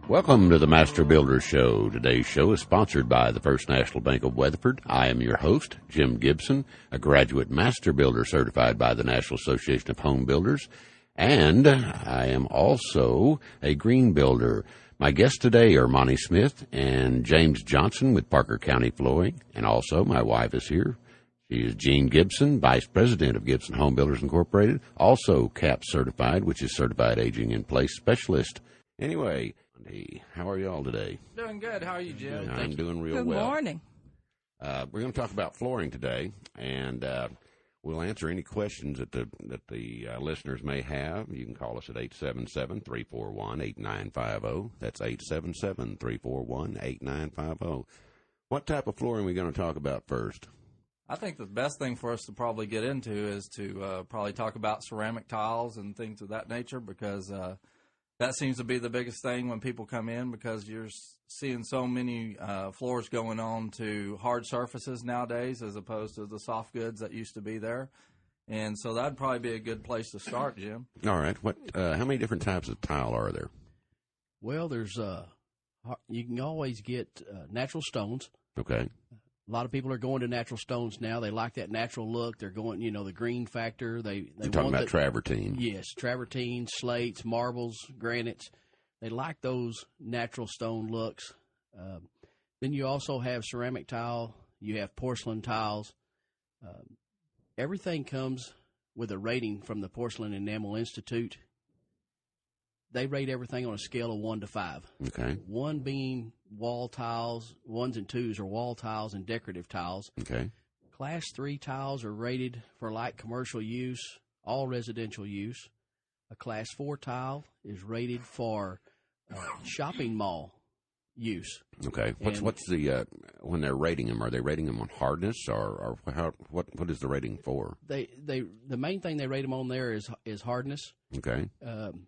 Welcome to the Master Builder Show. Today's show is sponsored by the First National Bank of Weatherford. I am your host, Jean Gibson, a graduate master builder certified by the National Association of Home Builders, and I am also a green builder. My guests today are Monty Smith and James Johnson with Parker County Flooring, and also my wife is here. She is Jean Gibson, Vice President of Gibson Home Builders Incorporated, also CAP certified, which is Certified Aging in Place Specialist. Anyway, how are you all today? Doing good. How are you, Jim? I'm doing real well. Good morning. We're going to talk about flooring today, and we'll answer any questions that the listeners may have. You can call us at 877-341-8950. That's 877-341-8950. What type of flooring are we going to talk about first? I think the best thing for us to probably get into is to probably talk about ceramic tiles and things of that nature, because that seems to be the biggest thing when people come in, because you're seeing so many floors going on to hard surfaces nowadays as opposed to the soft goods that used to be there. And so that'd probably be a good place to start, Jim. All right. How many different types of tile are there? Well, there's you can always get natural stones. Okay. A lot of people are going to natural stones now. They like that natural look. They're going, the green factor. You're talking about travertine. Yes, travertine, slates, marbles, granites. They like those natural stone looks. Then you also have ceramic tile. You have porcelain tiles. Everything comes with a rating from the Porcelain Enamel Institute. They rate everything on a scale of 1 to 5. Okay. 1 being wall tiles, 1s and 2s are wall tiles and decorative tiles. Okay. Class 3 tiles are rated for light commercial use, all residential use. A Class 4 tile is rated for shopping mall use. Okay. What's the when they're rating them? Are they rating them on hardness, or what is the rating for? The main thing they rate them on there is hardness. Okay.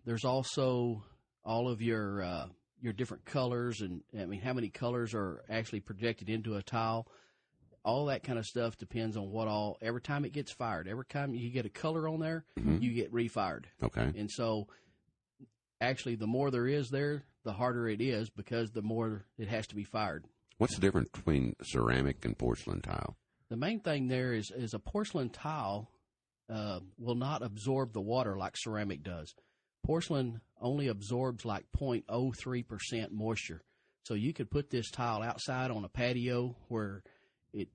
There's also all of your different colors, and how many colors are actually projected into a tile. All that kind of stuff depends on every time it gets fired. Every time you get a color on there, you get refired. Okay. And so actually the more there is there, the harder it is, because the more it has to be fired. What's the difference between ceramic and porcelain tile? The main thing there is a porcelain tile will not absorb the water like ceramic does. Porcelain only absorbs like 0.03% moisture. So you could put this tile outside on a patio where it,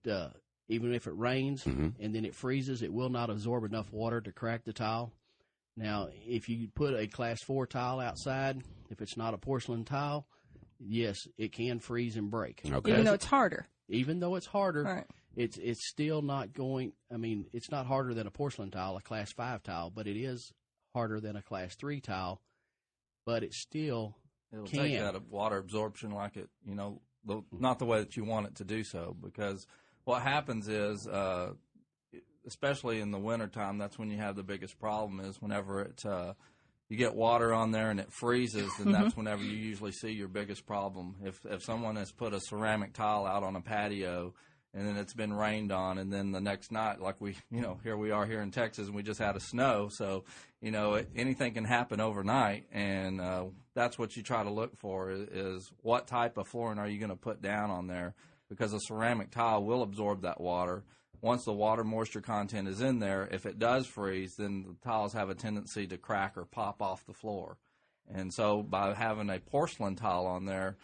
even if it rains and then it freezes, it will not absorb enough water to crack the tile. Now, if you put a Class 4 tile outside, if it's not a porcelain tile, yes, it can freeze and break. Okay. Even though it's harder. Even though it's harder, right. It's still not going. It's not harder than a porcelain tile, a Class 5 tile, but it is harder than a Class 3 tile. But it still It'll take that water absorption like it, not the way that you want it to do so, because what happens is, especially in the wintertime, that's when you have the biggest problem, is whenever you get water on there and it freezes, then that's whenever you usually see your biggest problem. If someone has put a ceramic tile out on a patio and then it's been rained on, and then the next night, like here we are here in Texas, and we just had a snow, so, anything can happen overnight, and that's what you try to look for is what type of flooring are you going to put down on there, because a ceramic tile will absorb that water. Once the water moisture content is in there, if it does freeze, then the tiles have a tendency to crack or pop off the floor. And so by having a porcelain tile on there,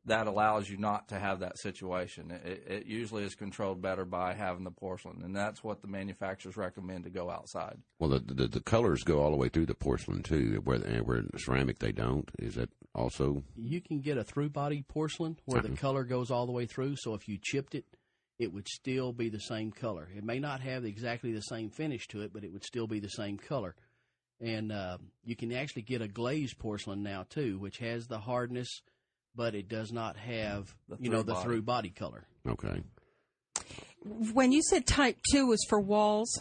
that allows you not to have that situation. It usually is controlled better by having the porcelain, and that's what the manufacturers recommend to go outside. Well, the colors go all the way through the porcelain, too, where ceramic they don't. Is that also? You can get a through-body porcelain where the color goes all the way through, so if you chipped it, it would still be the same color. It may not have exactly the same finish to it, but it would still be the same color. And you can actually get a glazed porcelain now, too, which has the hardness, but it does not have, the through-body color. Okay. When you said type 2 was for walls,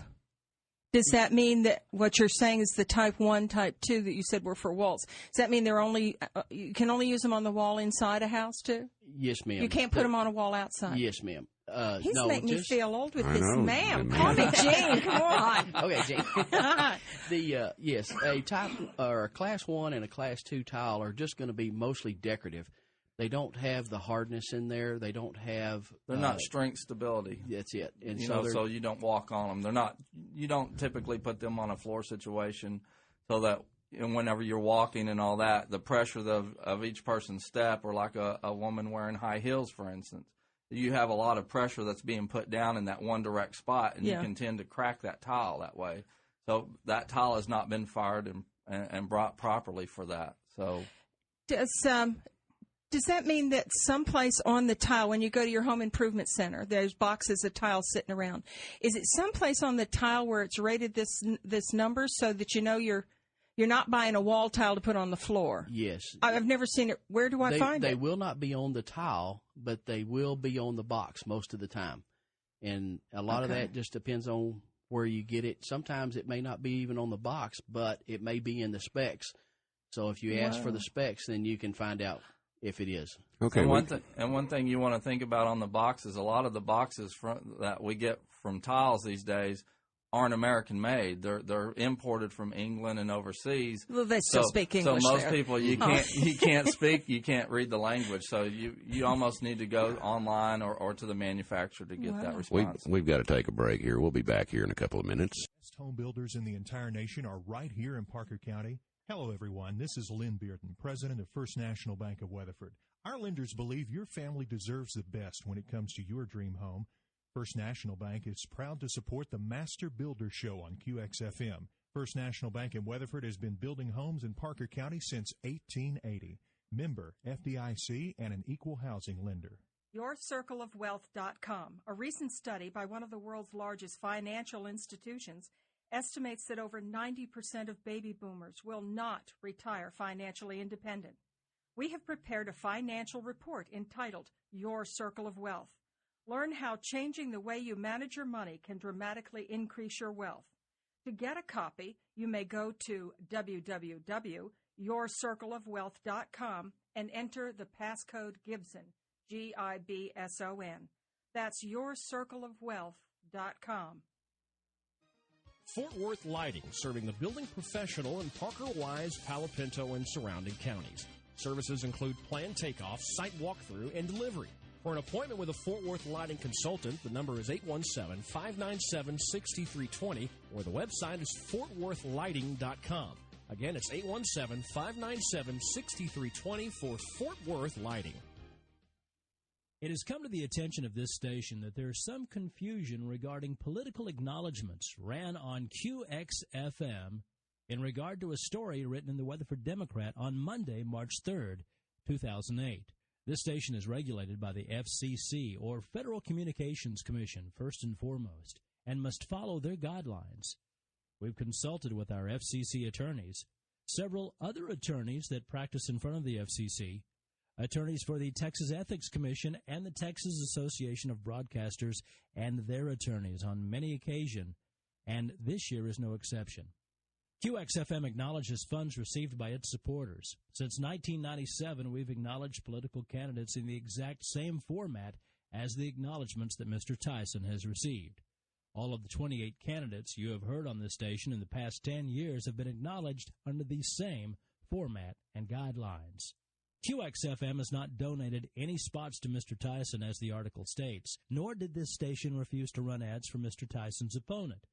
does that mean that what you're saying is the type 1, type 2 that you said were for walls? Does that mean you can only use them on the wall inside a house, too? Yes, ma'am. You can't put them on a wall outside? Yes, ma'am. He's no, making me just, feel old with I this know, ma'am. man. Call me Jane. Come on. Okay, Jane. Yes, a type or a class 1 and a class 2 tile are just going to be mostly decorative. They don't have the hardness in there. They don't have. They're not strength stability. That's it. And So you don't walk on them. They're not. You don't typically put them on a floor situation so that whenever you're walking and all that, the pressure of each person's step, or like a woman wearing high heels, for instance, you have a lot of pressure that's being put down in that one direct spot, and you can tend to crack that tile that way. So that tile has not been fired and brought properly for that. So Does that mean that someplace on the tile, when you go to your home improvement center, there's boxes of tiles sitting around? Is it someplace on the tile where it's rated this number so that you know you're not buying a wall tile to put on the floor? Yes. I've never seen it. Where do I find it? They will not be on the tile, but they will be on the box most of the time. And a lot of that just depends on where you get it. Sometimes it may not be even on the box, but it may be in the specs. So if you ask for the specs, then you can find out if it is. Okay. And one thing you want to think about on the boxes, a lot of the boxes that we get from tiles these days aren't American made. They're imported from England and overseas. Well, they still speak English. So most there. people you can't speak, you can't read the language. So you almost need to go online or to the manufacturer to get that response. We've got to take a break here. We'll be back here in a couple of minutes. Best home builders in the entire nation are right here in Parker County. Hello, everyone. This is Lynn Bearden, president of First National Bank of Weatherford. Our lenders believe your family deserves the best when it comes to your dream home. First National Bank is proud to support the Master Builder Show on QXFM. First National Bank in Weatherford has been building homes in Parker County since 1880. Member FDIC and an equal housing lender. YourCircleOfWealth.com. A recent study by one of the world's largest financial institutions estimates that over 90% of baby boomers will not retire financially independent. We have prepared a financial report entitled Your Circle of Wealth. Learn how changing the way you manage your money can dramatically increase your wealth. To get a copy, you may go to www.yourcircleofwealth.com and enter the passcode Gibson, Gibson. That's YourCircleOfWealth.com. Fort Worth Lighting, serving the building professional in Parker, Wise, Palo Pinto, and surrounding counties. Services include planned takeoff, site walkthrough, and delivery. For an appointment with a Fort Worth Lighting consultant, the number is 817-597-6320, or the website is fortworthlighting.com. Again, it's 817-597-6320 for Fort Worth Lighting. It has come to the attention of this station that there is some confusion regarding political acknowledgments ran on QXFM in regard to a story written in the Weatherford Democrat on Monday, March 3rd, 2008. This station is regulated by the FCC, or Federal Communications Commission, first and foremost, and must follow their guidelines. We've consulted with our FCC attorneys, several other attorneys that practice in front of the FCC, attorneys for the Texas Ethics Commission and the Texas Association of Broadcasters, and their attorneys on many occasions, and this year is no exception. QXFM acknowledges funds received by its supporters. Since 1997, we've acknowledged political candidates in the exact same format as the acknowledgments that Mr. Tyson has received. All of the 28 candidates you have heard on this station in the past 10 years have been acknowledged under the same format and guidelines. QXFM has not donated any spots to Mr. Tyson, as the article states, nor did this station refuse to run ads for Mr. Tyson's opponent.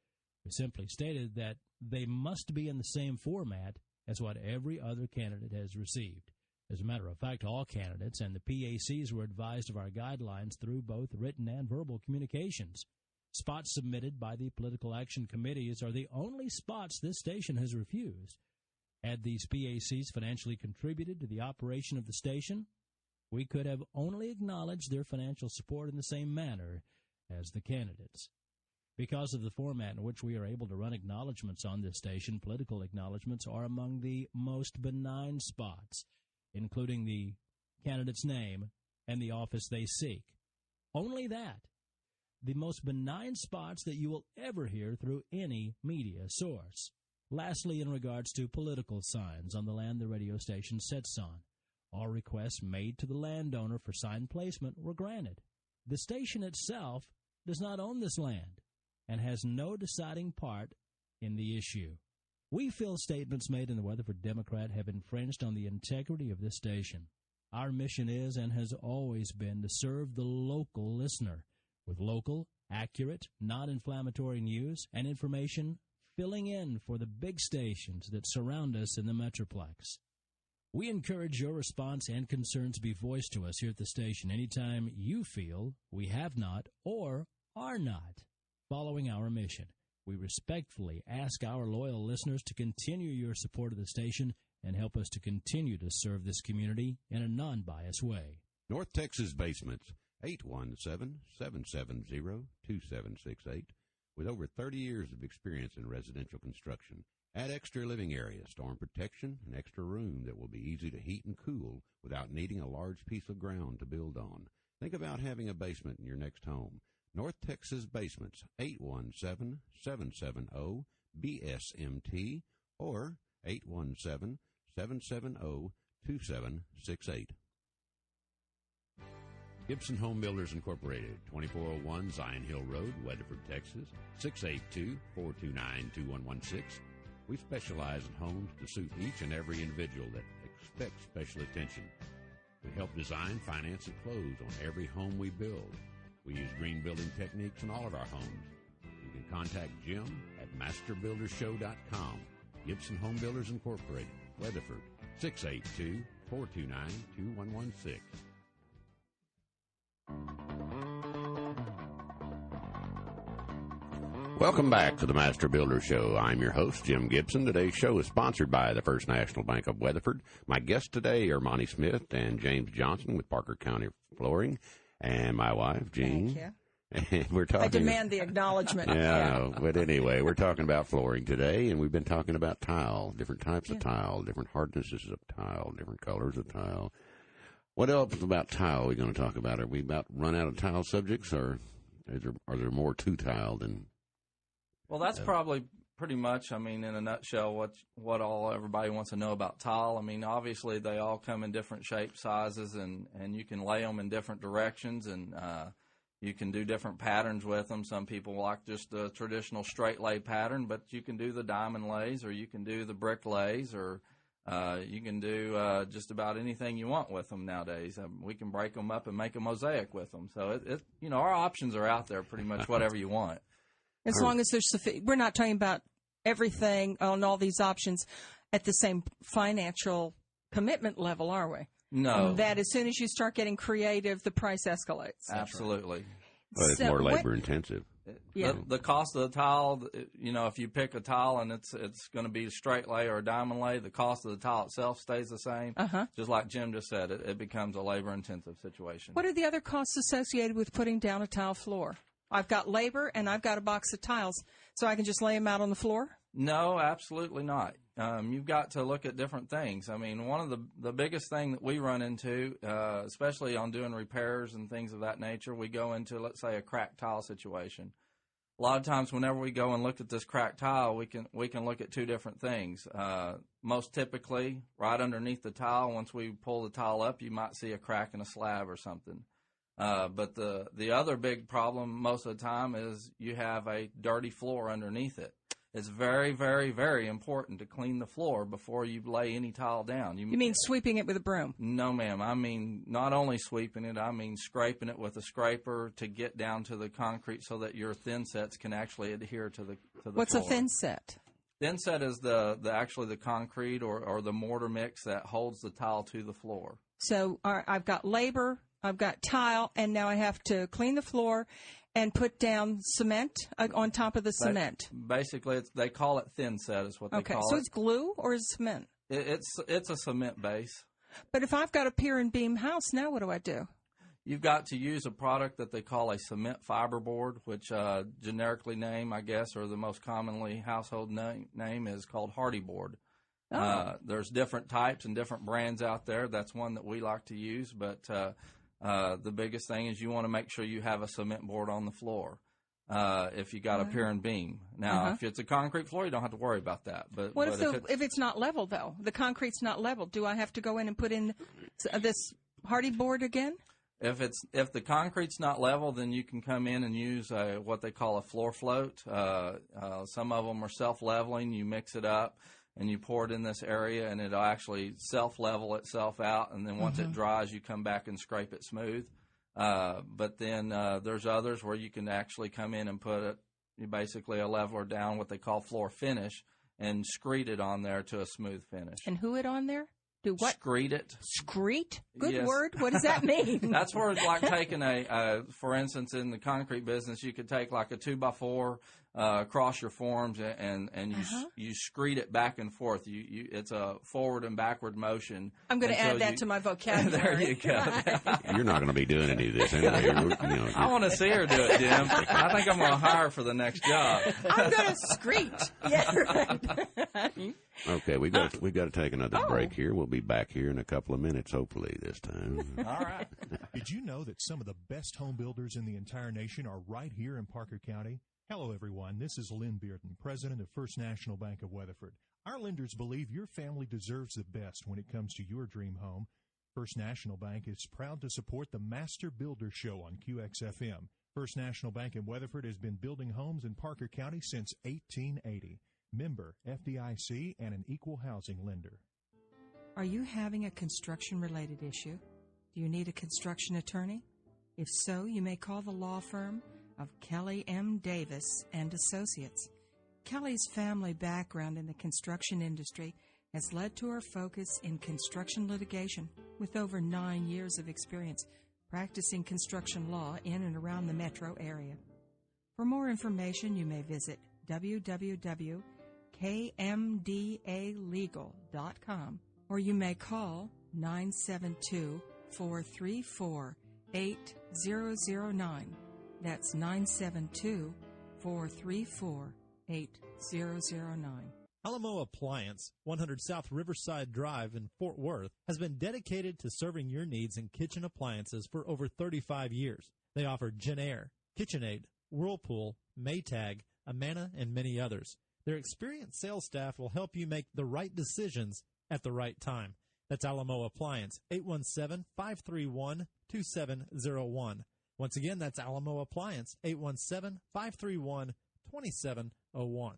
We simply stated that they must be in the same format as what every other candidate has received. As a matter of fact, all candidates and the PACs were advised of our guidelines through both written and verbal communications. Spots submitted by the political action committees are the only spots this station has refused. Had these PACs financially contributed to the operation of the station, we could have only acknowledged their financial support in the same manner as the candidates. Because of the format in which we are able to run acknowledgments on this station, political acknowledgments are among the most benign spots, including the candidate's name and the office they seek. Only that. The most benign spots that you will ever hear through any media source. Lastly, in regards to political signs on the land the radio station sits on, all requests made to the landowner for sign placement were granted. The station itself does not own this land and has no deciding part in the issue. We feel statements made in the Weatherford Democrat have infringed on the integrity of this station. Our mission is and has always been to serve the local listener with local, accurate, non-inflammatory news and information filling in for the big stations that surround us in the Metroplex. We encourage your response and concerns be voiced to us here at the station anytime you feel we have not or are not following our mission. We respectfully ask our loyal listeners to continue your support of the station and help us to continue to serve this community in a non-biased way. North Texas Basements, 817-770-2768. With over 30 years of experience in residential construction, add extra living area, storm protection, and extra room that will be easy to heat and cool without needing a large piece of ground to build on. Think about having a basement in your next home. North Texas Basements, 817-770-BSMT or 817-770-2768. Gibson Home Builders Incorporated, 2401 Zion Hill Road, Weatherford, Texas, 682-429-2116. We specialize in homes to suit each and every individual that expects special attention. We help design, finance, and close on every home we build. We use green building techniques in all of our homes. You can contact Jim at masterbuildershow.com. Gibson Home Builders Incorporated, Weatherford, 682-429-2116. Welcome back to the Master Builder Show. I'm your host, Jim Gibson. Today's show is sponsored by the First National Bank of Weatherford. My guests today are Monty Smith and James Johnson with Parker County Flooring, and my wife, Jean. Thank you. And we're talking. I demand the acknowledgement. Yeah, but anyway, we're talking about flooring today, and we've been talking about tile, different types of tile, different hardnesses of tile, different colors of tile. What else about tile are we going to talk about? Are we about run out of tile subjects, or are there more to tile than? Well, that's probably pretty much, I mean, in a nutshell, what all everybody wants to know about tile. I mean, obviously they all come in different shapes, sizes, and you can lay them in different directions, and you can do different patterns with them. Some people like just the traditional straight lay pattern, but you can do the diamond lays, or you can do the brick lays, or you can do just about anything you want with them nowadays. We can break them up and make a mosaic with them. So, our options are out there, pretty much whatever you want. As long as there's we're not talking about everything on all these options at the same financial commitment level, are we? No. That as soon as you start getting creative, the price escalates. Absolutely. Well, it's more labor intensive. Yeah. The cost of the tile, if you pick a tile and it's going to be a straight lay or a diamond lay, the cost of the tile itself stays the same. Just like Jim just said, it becomes a labor-intensive situation. What are the other costs associated with putting down a tile floor? I've got labor and I've got a box of tiles, so I can just lay them out on the floor? No, absolutely not. You've got to look at different things. I mean, one of the biggest thing that we run into, especially on doing repairs and things of that nature, we go into, let's say, a cracked tile situation. A lot of times whenever we go and look at this cracked tile, we can look at two different things. Most typically, right underneath the tile, once we pull the tile up, you might see a crack in a slab or something. But the other big problem most of the time is you have a dirty floor underneath it. It's very, very, very important to clean the floor before you lay any tile down. You mean sweeping it with a broom? No, ma'am. I mean not only sweeping it, I mean scraping it with a scraper to get down to the concrete so that your thin sets can actually adhere to the What's floor. A thin set? Thin set is actually the concrete or the mortar mix that holds the tile to the floor. So I've got labor, I've got tile, and now I have to clean the floor and put down cement on top of the cement. Basically, they call it thin set is what they call it. Okay, so it's glue or is it cement? It's a cement base. But if I've got a pier and beam house, now what do I do? You've got to use a product that they call a cement fiberboard, which generically name, I guess, or the most commonly household name is called Hardy board. Oh. There's different types and different brands out there. That's one that we like to use, but the biggest thing is you want to make sure you have a cement board on the floor if you got a pier and beam. Now, if it's a concrete floor, you don't have to worry about that. But if it's not level, though? The concrete's not level. Do I have to go in and put in this Hardy board again? If the concrete's not level, then you can come in and use what they call a floor float. Some of them are self-leveling. You mix it up and you pour it in this area, and it'll actually self-level itself out. And then once it dries, you come back and scrape it smooth. But then there's others where you can actually come in and put basically a leveler down, what they call floor finish, and screed it on there to a smooth finish. And who it on there? Do what? Screed it. Screed? Good Yes. word. What does that mean? That's where it's like taking for instance, in the concrete business, you could take like a 2x4 across your forms and you screed it back and forth. It's a forward and backward motion. I'm going to add that to my vocabulary. There you go. You're not going to be doing any of this anyway. I want to see her do it, Jim. I think I'm going to hire her for the next job. I'm going to screech. Yeah, right. Okay, we got to take another break here. We'll be back here in a couple of minutes, hopefully this time. All right. Did you know that some of the best home builders in the entire nation are right here in Parker County? Hello, everyone. This is Lynn Bearden, president of First National Bank of Weatherford. Our lenders believe your family deserves the best when it comes to your dream home. First National Bank is proud to support the Master Builder Show on QXFM. First National Bank in Weatherford has been building homes in Parker County since 1880. Member FDIC and an equal housing lender. Are you having a construction-related issue? Do you need a construction attorney? If so, you may call the law firm of Kelly M. Davis and Associates. Kelly's family background in the construction industry has led to her focus in construction litigation, with over 9 years of experience practicing construction law in and around the metro area. For more information, you may visit www.kmdalegal.com, or you may call 972-434-8009. That's 972-434-8009. Alamo Appliance, 100 South Riverside Drive in Fort Worth, has been dedicated to serving your needs in kitchen appliances for over 35 years. They offer Genair, KitchenAid, Whirlpool, Maytag, Amana, and many others. Their experienced sales staff will help you make the right decisions at the right time. That's Alamo Appliance, 817-531-2701. Once again, that's Alamo Appliance, 817-531-2701.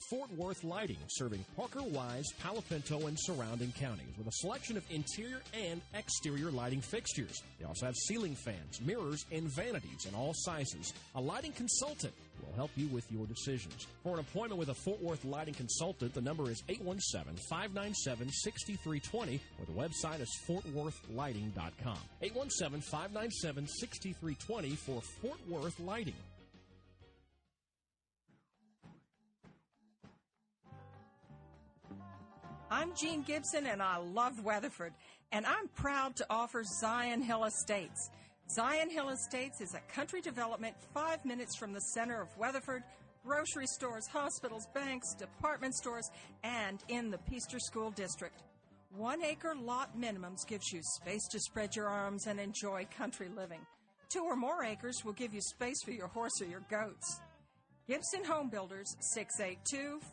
Fort Worth Lighting, serving Parker, Wise, Palo Pinto, and surrounding counties with a selection of interior and exterior lighting fixtures. They also have ceiling fans, mirrors, and vanities in all sizes. A lighting consultant will help you with your decisions. For an appointment with a Fort Worth Lighting consultant, the number is 817-597-6320, or the website is fortworthlighting.com. 817-597-6320 for Fort Worth Lighting. I'm Jean Gibson, and I love Weatherford, and I'm proud to offer Zion Hill Estates. Zion Hill Estates is a country development 5 minutes from the center of Weatherford, grocery stores, hospitals, banks, department stores, and in the Peaster School District. 1 acre lot minimums gives you space to spread your arms and enjoy country living. 2 or more acres will give you space for your horse or your goats. Gibson Home Builders,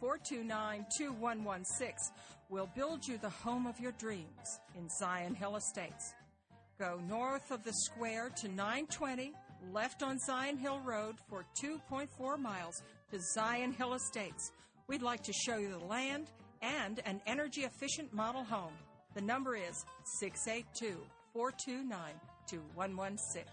682-429-2116, will build you the home of your dreams in Zion Hill Estates. Go north of the square to 920, left on Zion Hill Road for 2.4 miles to Zion Hill Estates. We'd like to show you the land and an energy-efficient model home. The number is 682-429-2116.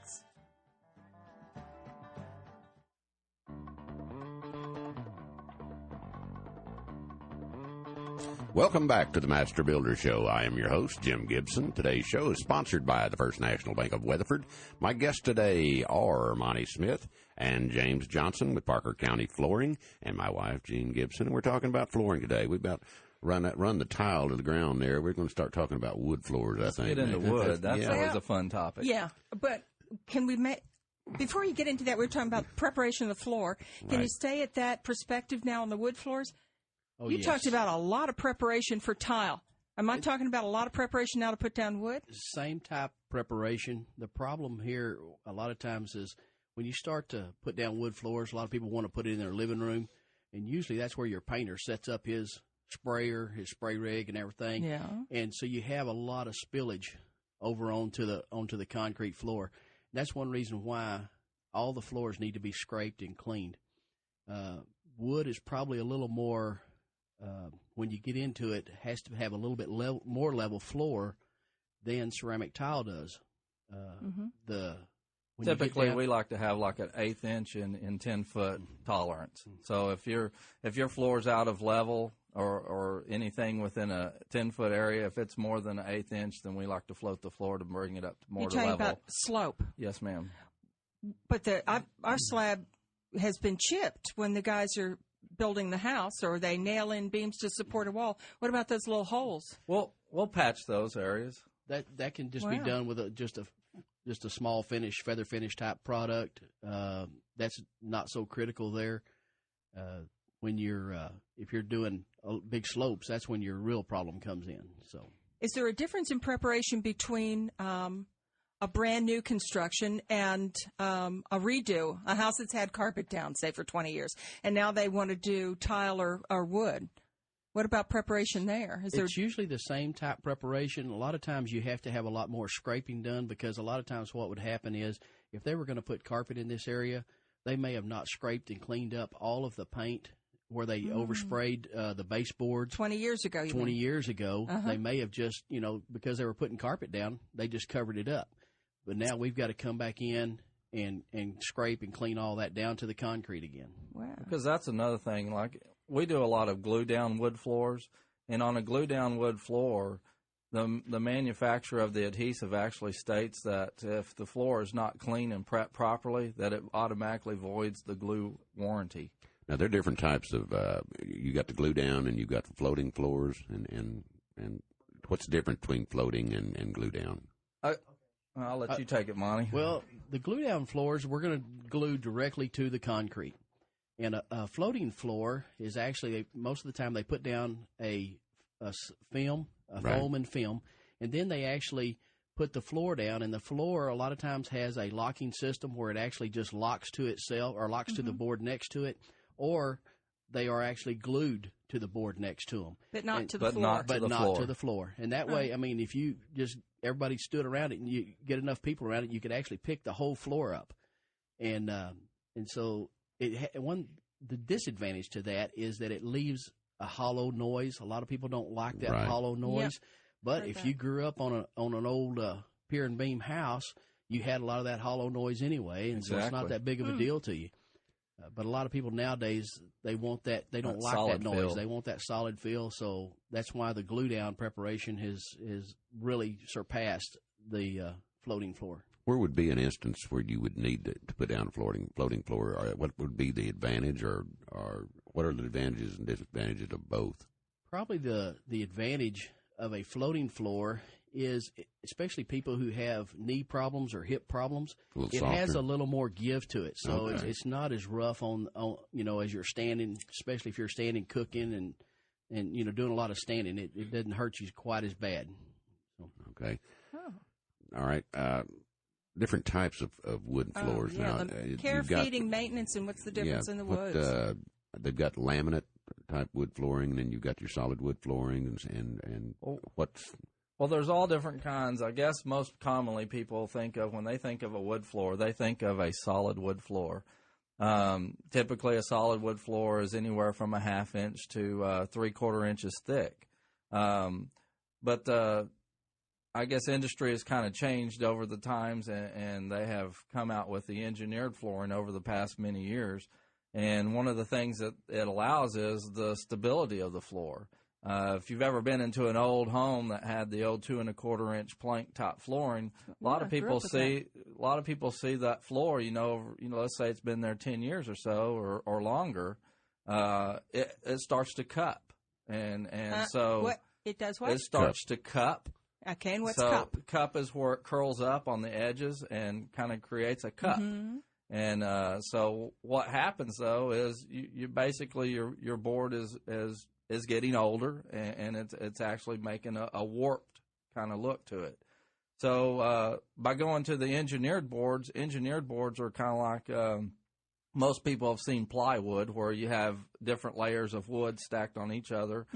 Welcome back to the Master Builder Show. I am your host, Jim Gibson. Today's show is sponsored by the First National Bank of Weatherford. My guests today are Monty Smith and James Johnson with Parker County Flooring, and my wife, Jean Gibson. And we're talking about flooring today. We've about run the tile to the ground there. We're going to start talking about wood floors, I think. Get into wood. That's always a fun topic. Yeah, but can we make... Before you get into that, we're talking about preparation of the floor. Can you stay at that perspective now on the wood floors? Oh, you talked about a lot of preparation for tile. Am I talking about a lot of preparation now to put down wood? Same type preparation. The problem here a lot of times is when you start to put down wood floors, a lot of people want to put it in their living room, and usually that's where your painter sets up his sprayer, his spray rig, and everything. Yeah. And so you have a lot of spillage over onto the concrete floor. That's one reason why all the floors need to be scraped and cleaned. Wood is probably a little more, when you get into it, has to have a little bit more level floor than ceramic tile does. Typically, we like to have like an 1/8 inch in 10-foot tolerance. So if your floor's out of level or anything within a 10-foot area, if it's more than an 1/8 inch, then we like to float the floor to bring it up to more to level. You're talking about slope. Yes, ma'am. But our slab has been chipped when the guys are building the house, or they nail in beams to support a wall. What about those little holes? We'll patch those areas. That can just be done with just a small finish, feather finish type product. That's not so critical there. When if you're doing big slopes, that's when your real problem comes in. So, is there a difference in preparation between a brand new construction and a redo, a house that's had carpet down, say, for 20 years, and now they want to do tile or wood? What about preparation there? It's usually the same type preparation. A lot of times you have to have a lot more scraping done, because a lot of times what would happen is if they were going to put carpet in this area, they may have not scraped and cleaned up all of the paint where they oversprayed the baseboards. 20 years ago, 20 years ago, they may have just, because they were putting carpet down, they just covered it up. But now we've got to come back in and scrape and clean all that down to the concrete again. Wow. Because that's another thing. Like, we do a lot of glue-down wood floors, and on a glue-down wood floor, the manufacturer of the adhesive actually states that if the floor is not clean and prepped properly, that it automatically voids the glue warranty. Now, there are different types of, you got the glue-down and you got the floating floors, and what's the difference between floating and glue-down? I'll let you take it, Monty. Well, the glue-down floors, we're going to glue directly to the concrete. And a floating floor is actually, most of the time they put down a film, foam and film, and then they actually put the floor down. And the floor a lot of times has a locking system where it actually just locks to itself or locks to the board next to it, or they are actually glued to the board next to them. But not to the floor. Not to the floor. And that way, I mean, if you just everybody stood around it and you get enough people around it, you could actually pick the whole floor up. And so the disadvantage to that is that it leaves a hollow noise. A lot of people don't like that hollow noise. Yep. But if you grew up on an old pier and beam house, you had a lot of that hollow noise anyway, and so it's not that big of a deal to you. But a lot of people nowadays, they want that. They don't like that noise. Feel. They want that solid feel. So that's why the glue down preparation has really surpassed the floating floor. Where would be an instance where you would need to put down a floating floor? Or what would be the advantage, or what are the advantages and disadvantages of both? Probably the advantage of a floating floor is, especially people who have knee problems or hip problems, it has a little more give to it. So it's not as rough on as you're standing, especially if you're standing cooking and doing a lot of standing. It doesn't hurt you quite as bad. So. Okay. Oh. All right. Different types of wooden floors now. Care, feeding, maintenance, and what's the difference in the woods? They've got laminate type wood flooring, and then you've got your solid wood flooring, and what's... Well, there's all different kinds. I guess most commonly people think of, when they think of a wood floor, they think of a solid wood floor. Typically, a solid wood floor is anywhere from 1/2 inch to 3/4 inches thick. But I guess industry has kind of changed over the times, and they have come out with the engineered flooring over the past many years. And one of the things that it allows is the stability of the floor. If you've ever been into an old home that had the old 2 1/4 inch plank top flooring, a lot of people see that floor. Let's say it's been there 10 years or so or longer. It starts to cup, and so what it does what it starts to cup. Okay, and what's so cup? Cup is where it curls up on the edges and kind of creates a cup. Mm-hmm. And so what happens though is you basically your board is getting older, and it's actually making a warped kind of look to it. So by going to the engineered boards are kind of like most people have seen plywood, where you have different layers of wood stacked on each other.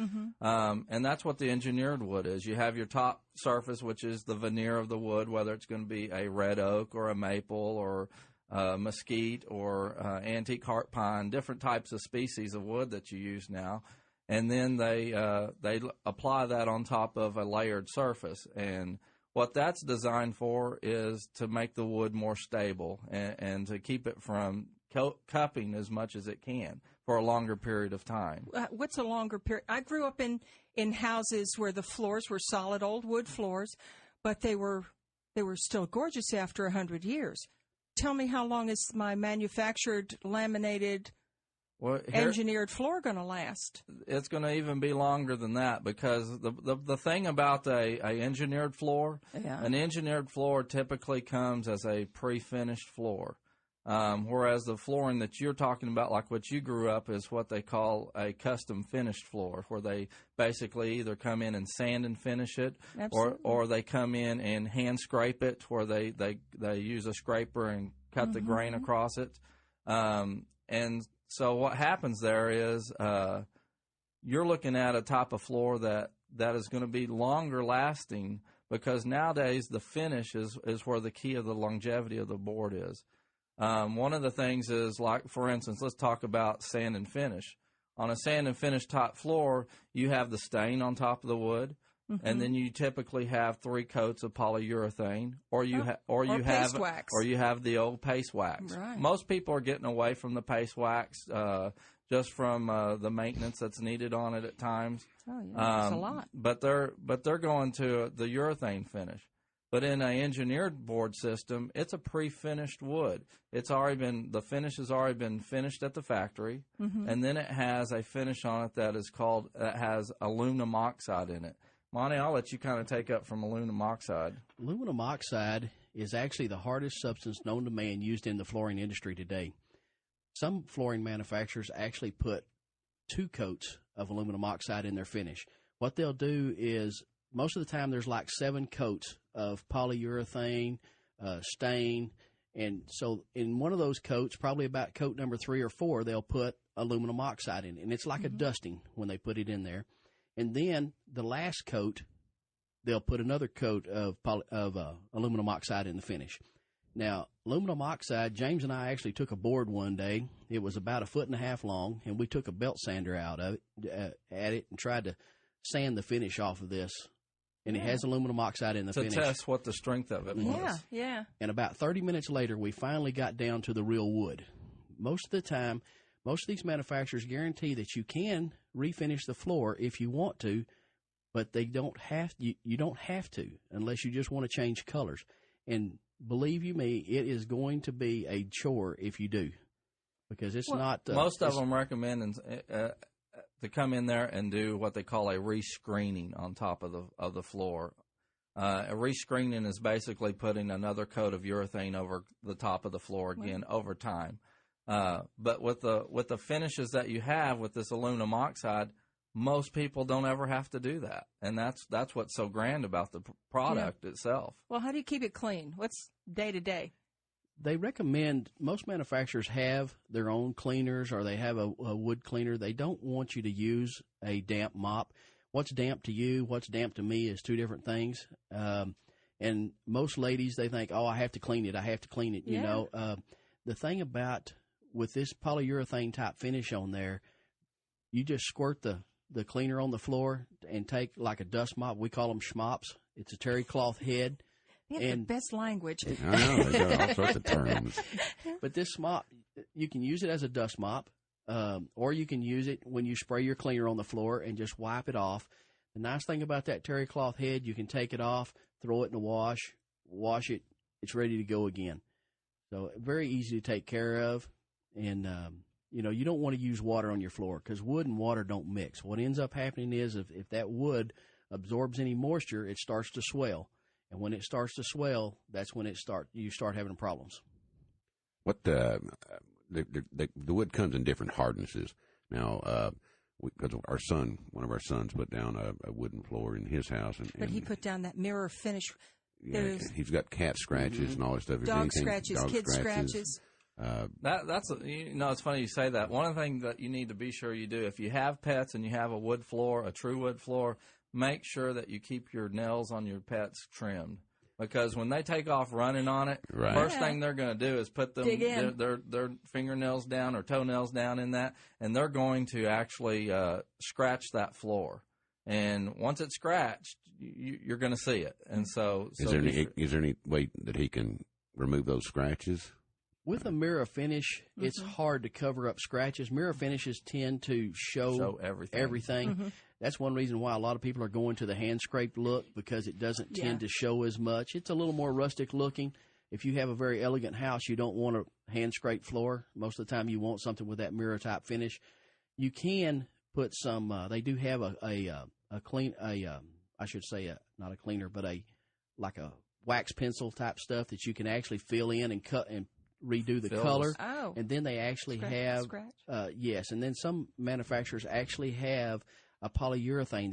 And that's what the engineered wood is. You have your top surface, which is the veneer of the wood, whether it's going to be a red oak or a maple or mesquite or antique heart pine, different types of species of wood that you use now. And then they apply that on top of a layered surface. And what that's designed for is to make the wood more stable and to keep it from cupping as much as it can for a longer period of time. What's a longer period? I grew up in houses where the floors were solid old wood floors, but they were still gorgeous after 100 years. Tell me, how long is my manufactured laminated engineered floor going to last? It's going to even be longer than that, because the thing about a engineered floor, an engineered floor typically comes as a pre-finished floor. Whereas the flooring that you're talking about, like what you grew up, is what they call a custom finished floor, where they basically either come in and sand and finish it, or they come in and hand scrape it, where they use a scraper and cut the grain across it. And so what happens there is you're looking at a type of floor that is going to be longer lasting, because nowadays the finish is where the key of the longevity of the board is. One of the things is, like, for instance, let's talk about sand and finish. On a sand and finish top floor, you have the stain on top of the wood, and then you typically have 3 coats of polyurethane, or you have the old paste wax. Right. Most people are getting away from the paste wax just from the maintenance that's needed on it at times. Oh yeah, that's a lot. But they're going to the urethane finish. But in an engineered board system, it's a pre-finished wood. The finish has already been finished at the factory, and then it has a finish on it that has aluminum oxide in it. Monty, I'll let you kind of take up from aluminum oxide. Aluminum oxide is actually the hardest substance known to man used in the flooring industry today. Some flooring manufacturers actually put 2 coats of aluminum oxide in their finish. What they'll do is, most of the time, there's like 7 coats of polyurethane, stain, and so in one of those coats, probably about coat number 3 or 4, they'll put aluminum oxide in it, and it's like a dusting when they put it in there. And then the last coat, they'll put another coat of aluminum oxide in the finish. Now, aluminum oxide, James and I actually took a board one day. It was about 1.5 feet long, and we took a belt sander out of it, at it, and tried to sand the finish off of this. And it has aluminum oxide in the finish. To test what the strength of it was. Yeah. And about 30 minutes later, we finally got down to the real wood. Most of the time, most of these manufacturers guarantee that you can refinish the floor if you want to, but they don't have. You don't have to, unless you just want to change colors. And believe you me, it is going to be a chore if you do, because it's not. Most of them recommend to come in there and do what they call a rescreening on top of the floor. A rescreening is basically putting another coat of urethane over the top of the floor again over time. But with the finishes that you have with this aluminum oxide, most people don't ever have to do that, and that's what's so grand about the product itself. Well, how do you keep it clean? What's day to day? They recommend, most manufacturers have their own cleaners, or they have a wood cleaner. They don't want you to use a damp mop. What's damp to you, what's damp to me is 2 different things. And most ladies, they think, I have to clean it. You know, the thing about with this polyurethane type finish on there, you just squirt the cleaner on the floor and take like a dust mop. We call them schmops. It's a terry cloth head. They have the best language. I know, they got all sorts of terms. But this mop, you can use it as a dust mop, or you can use it when you spray your cleaner on the floor and just wipe it off. The nice thing about that terry cloth head, you can take it off, throw it in the wash it, it's ready to go again. So very easy to take care of. And, you don't want to use water on your floor, because wood and water don't mix. What ends up happening is if that wood absorbs any moisture, it starts to swell. And when it starts to swell, that's when you start having problems. What the wood comes in different hardnesses. Now, because one of our sons put down a wooden floor in his house, but he put down that mirror finish. Yeah, he's got cat scratches and all that stuff. Dog scratches, kid scratches. That's it's funny you say that. One of the things that you need to be sure you do, if you have pets and you have a wood floor, a true wood floor, make sure that you keep your nails on your pets trimmed. Because when they take off running on it, first thing they're going to do is put their fingernails down or toenails down in that, and they're going to actually scratch that floor. And once it's scratched, you're going to see it. And so is there any way that he can remove those scratches? With a mirror finish, it's hard to cover up scratches. Mirror finishes tend to show everything. Mm-hmm. That's one reason why a lot of people are going to the hand-scraped look, because it doesn't tend to show as much. It's a little more rustic looking. If you have a very elegant house, you don't want a hand-scraped floor. Most of the time you want something with that mirror-type finish. You can put some they do have not a cleaner, but like a wax pencil type stuff that you can actually fill in and cut and redo the color. Oh. And then they actually have yes, and then some manufacturers actually have a polyurethane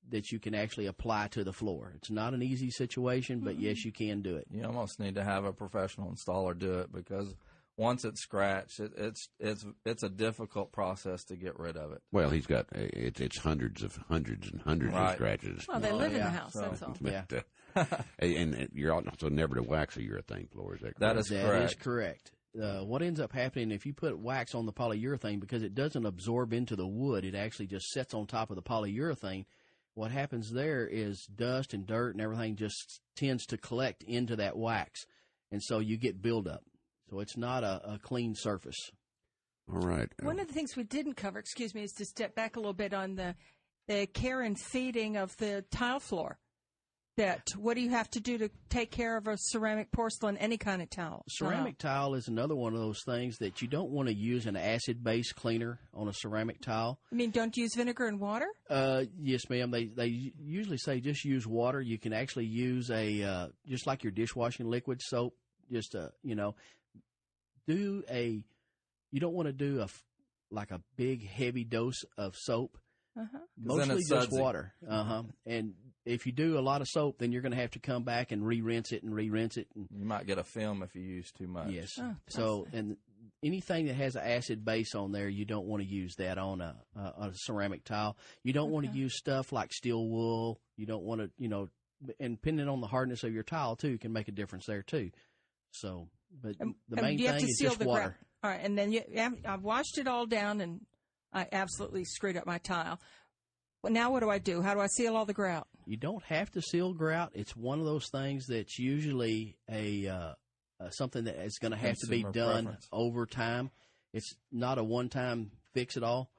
that you can actually apply to the floor. It's not an easy situation, but yes, you can do it. You almost need to have a professional installer do it, because once it's scratched, it's a difficult process to get rid of it. Well, he's got it's hundreds of scratches. Well, they live in the house. That's all. And you're also never to wax a urethane floor. Is that correct? That is correct. What ends up happening if you put wax on the polyurethane, because it doesn't absorb into the wood, it actually just sits on top of the polyurethane. What happens there is dust and dirt and everything just tends to collect into that wax, and so you get buildup. So it's not a clean surface. All right. One of the things we didn't cover, is to step back a little bit on the care and feeding of the tile floor. What do you have to do to take care of a ceramic, porcelain, any kind of tile? Ceramic tile is another one of those things that you don't want to use an acid-based cleaner on a ceramic tile. I mean, don't use vinegar and water? Yes, ma'am. They usually say just use water. You can actually use just like your dishwashing liquid soap. Just you don't want to do a big heavy dose of soap. Mostly just water. And if you do a lot of soap, then you're going to have to come back and re-rinse it. And you might get a film if you use too much. Yes. So, and anything that has an acid base on there, you don't want to use that on a ceramic tile. You don't want to use stuff like steel wool. You don't want to, and depending on the hardness of your tile too, can make a difference there too. So, but the main thing is just water. All right, and then I've washed it all down, and I absolutely screwed up my tile. Well, now what do I do? How do I seal all the grout? You don't have to seal grout. It's one of those things that's usually something that is going to have to be done over time. It's not a one-time fix-it-all.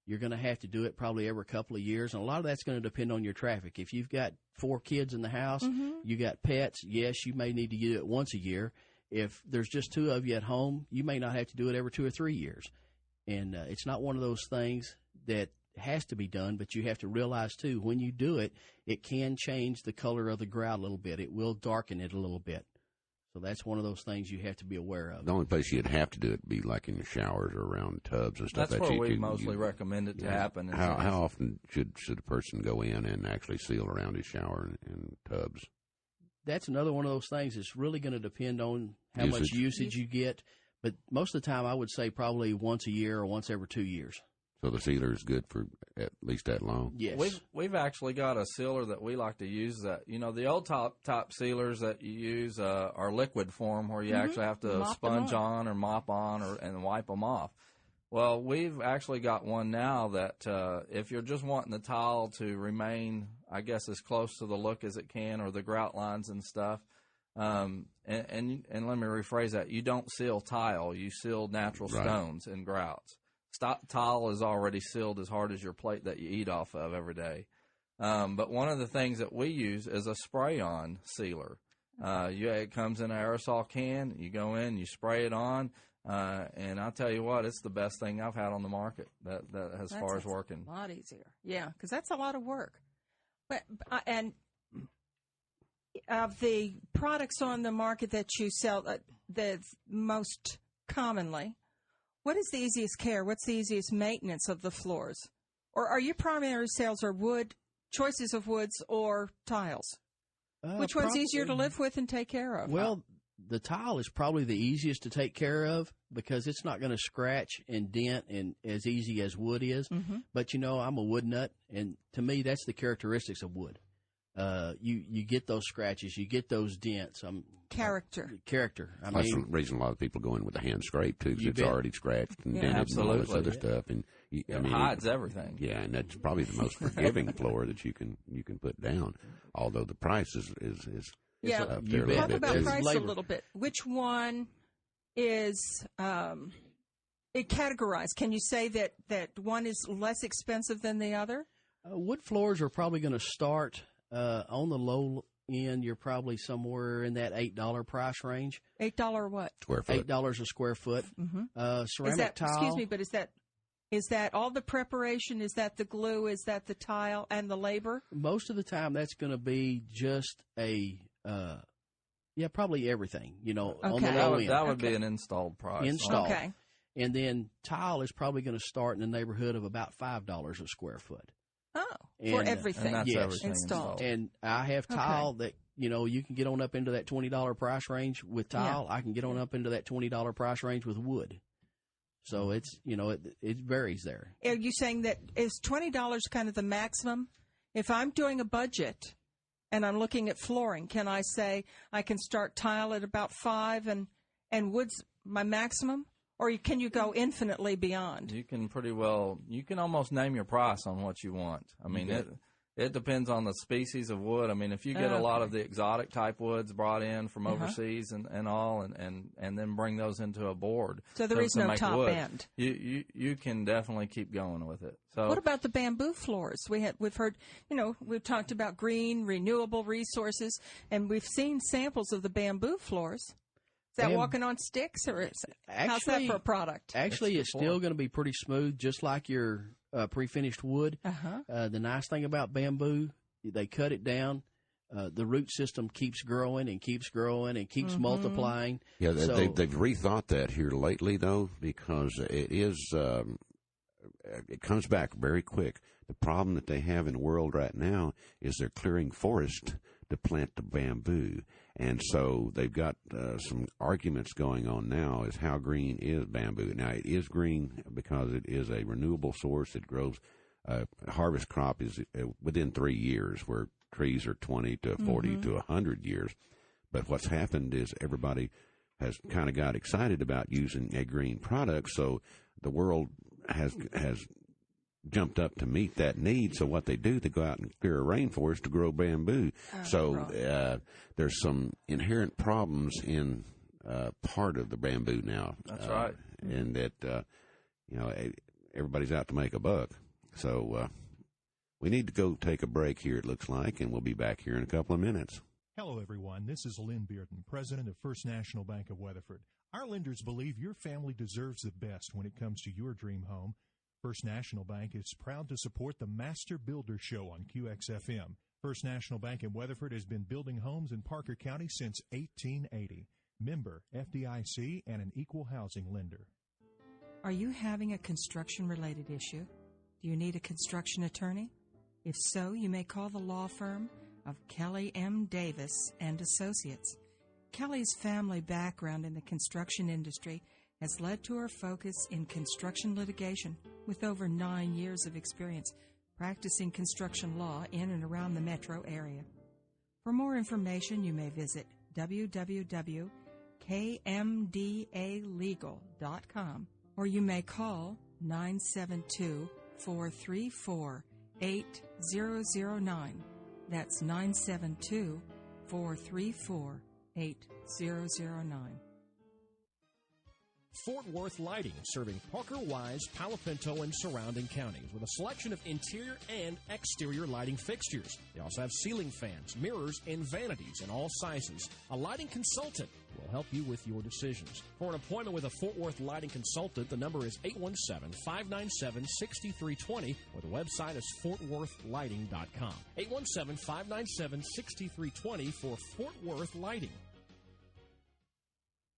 You're going to have to do it probably every couple of years, and a lot of that's going to depend on your traffic. If you've got 4 kids in the house, you got pets, yes, you may need to do it once a year. If there's just 2 of you at home, you may not have to do it every 2 or 3 years. And it's not one of those things that has to be done, but you have to realize, too, when you do it, it can change the color of the grout a little bit. It will darken it a little bit. So that's one of those things you have to be aware of. The only place you'd have to do it would be like in your showers or around tubs and stuff. That's where we mostly recommend it to happen. How often should a person go in and actually seal around his shower and tubs? That's another one of those things. It's really going to depend on how much usage you get. But most of the time, I would say probably once a year or once every 2 years. So the sealer is good for at least that long? Yes. We've actually got a sealer that we like to use that, the old top sealers that you use are liquid form where you actually have to sponge on or mop on and wipe them off. Well, we've actually got one now that if you're just wanting the tile to remain, I guess, as close to the look as it can or the grout lines and stuff, and let me rephrase that, you don't seal tile, you seal natural stones and grouts. Tile is already sealed as hard as your plate that you eat off of every day. But one of the things that we use is a spray-on sealer. It comes in an aerosol can. You go in, you spray it on, and I'll tell you what, it's the best thing I've had on the market that as far as working. A lot easier. Yeah, because that's a lot of work. But and of the products on the market that you sell, the most commonly, what is the easiest care? What's the easiest maintenance of the floors? Or are your primary sales are choices of woods or tiles? Which one's easier to live with and take care of? Well, the tile is probably the easiest to take care of because it's not going to scratch and dent and as easy as wood is. Mm-hmm. But, I'm a wood nut, and to me, that's the characteristics of wood. You get those scratches, you get those dents. Character. That's the reason a lot of people go in with a hand scrape, too, because it's bet. already scratched and dented and all this other stuff. And It hides everything. Yeah, and that's probably the most forgiving floor that you can put down, although the price is up there a little Talk bit, about too. price a little bit. Which one is it categorized? Can you say that one is less expensive than the other? Wood floors are probably going to start on the low end. You're probably somewhere in that $8 price range. $8 what? Square foot. $8 a square foot. Mm-hmm. Ceramic tile. Excuse me, but is that all the preparation? Is that the glue? Is that the tile and the labor? Most of the time, that's going to be just probably everything. On the low end. That would be an installed price. Okay. And then tile is probably going to start in the neighborhood of about $5 a square foot. Oh, for everything. And that's yes. everything installed. And I have tile that, you can get on up into that $20 price range with tile. Yeah. I can get on up into that $20 price range with wood. So it's, it varies there. Are you saying that is $20 kind of the maximum? If I'm doing a budget and I'm looking at flooring, can I say I can start tile at about $5 and wood's my maximum? Or can you go infinitely beyond? You can you can almost name your price on what you want. I mean, it depends on the species of wood. I mean, if you get a lot of the exotic type woods brought in from overseas and all, and then bring those into a board. So there is no top end. You can definitely keep going with it. So what about the bamboo floors? We've heard, we've talked about green, renewable resources, and we've seen samples of the bamboo floors. Is that walking on sticks, or how's that for a product? Actually, it's still going to be pretty smooth, just like your pre-finished wood. The nice thing about bamboo, they cut it down. The root system keeps growing and keeps multiplying. Yeah, they've rethought that here lately, though, because it comes back very quick. The problem that they have in the world right now is they're clearing forest to plant the bamboo. And so they've got some arguments going on now as how green is bamboo. Now, it is green because it is a renewable source. It grows. Harvest crop is within 3 years, where trees are 20 to 40 to 100 years. But what's happened is everybody has kind of got excited about using a green product, so the world has jumped up to meet that need. So what they do, they go out and clear a rainforest to grow bamboo. There's some inherent problems in part of the bamboo now. That's right. And that, everybody's out to make a buck. So we need to go take a break here, it looks like, and we'll be back here in a couple of minutes. Hello, everyone. This is Lynn Bearden, president of First National Bank of Weatherford. Our lenders believe your family deserves the best when it comes to your dream home. First National Bank is proud to support the Master Builder Show on QXFM. First National Bank in Weatherford has been building homes in Parker County since 1880. Member FDIC and an equal housing lender. Are you having a construction-related issue? Do you need a construction attorney? If so, you may call the law firm of Kelly M. Davis and Associates. Kelly's family background in the construction industry has led to her focus in construction litigation, with over 9 years of experience practicing construction law in and around the metro area. For more information, you may visit www.kmdalegal.com, or you may call 972-434-8009. That's 972-434-8009. Fort Worth Lighting, serving Parker, Wise, Palo Pinto, and surrounding counties with a selection of interior and exterior lighting fixtures. They also have ceiling fans, mirrors, and vanities in all sizes. A lighting consultant will help you with your decisions. For an appointment with a Fort Worth Lighting consultant, the number is 817-597-6320, or the website is fortworthlighting.com. 817-597-6320 for Fort Worth Lighting.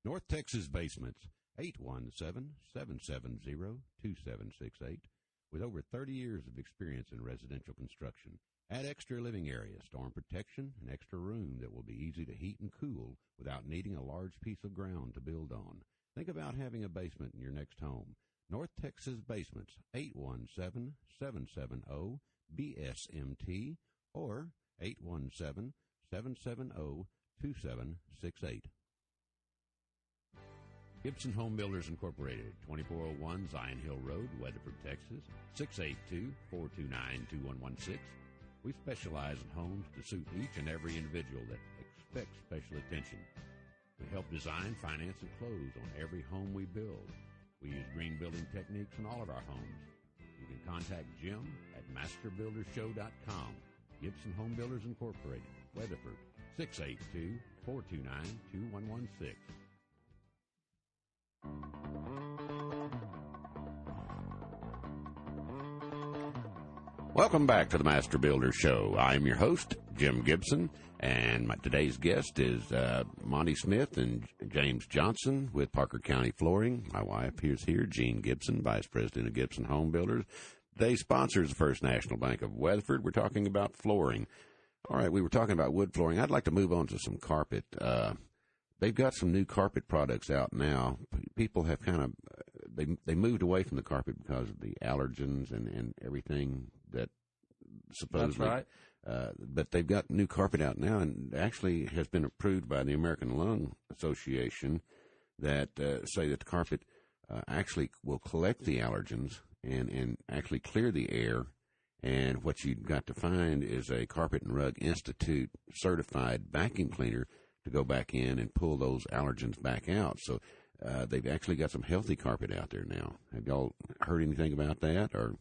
North Texas Basements, 817-770-2768. with over 30 years of experience in residential construction. Add extra living area, storm protection, and extra room that will be easy to heat and cool without needing a large piece of ground to build on. Think about having a basement in your next home. North Texas Basements, 817-770-BSMT or 817-770-2768. Gibson Home Builders Incorporated, 2401 Zion Hill Road, Weatherford, Texas, 682-429-2116. We specialize in homes to suit each and every individual that expects special attention. We help design, finance, and close on every home we build. We use green building techniques in all of our homes. You can contact Jim at masterbuildershow.com. Gibson Home Builders Incorporated, Weatherford, 682-429-2116. Welcome back to the Master Builder Show. I'm your host, Jim Gibson, and today's guest is Monty Smith and James Johnson with Parker County Flooring. My wife is here, Jean Gibson, Vice President of Gibson Home Builders. Today's sponsor is the First National Bank of Weatherford. We're talking about flooring. All right, we were talking about wood flooring. I'd like to move on to some carpet. They've got some new carpet products out now. People have kind of they moved away from the carpet because of the allergens and everything that supposedly. That's right. But they've got new carpet out now, and actually has been approved by the American Lung Association that say that the carpet actually will collect the allergens and actually clear the air. And what you've got to find is a Carpet and Rug Institute certified vacuum cleaner to go back in and pull those allergens back out. So they've actually got some healthy carpet out there now. Have y'all heard anything about that? Or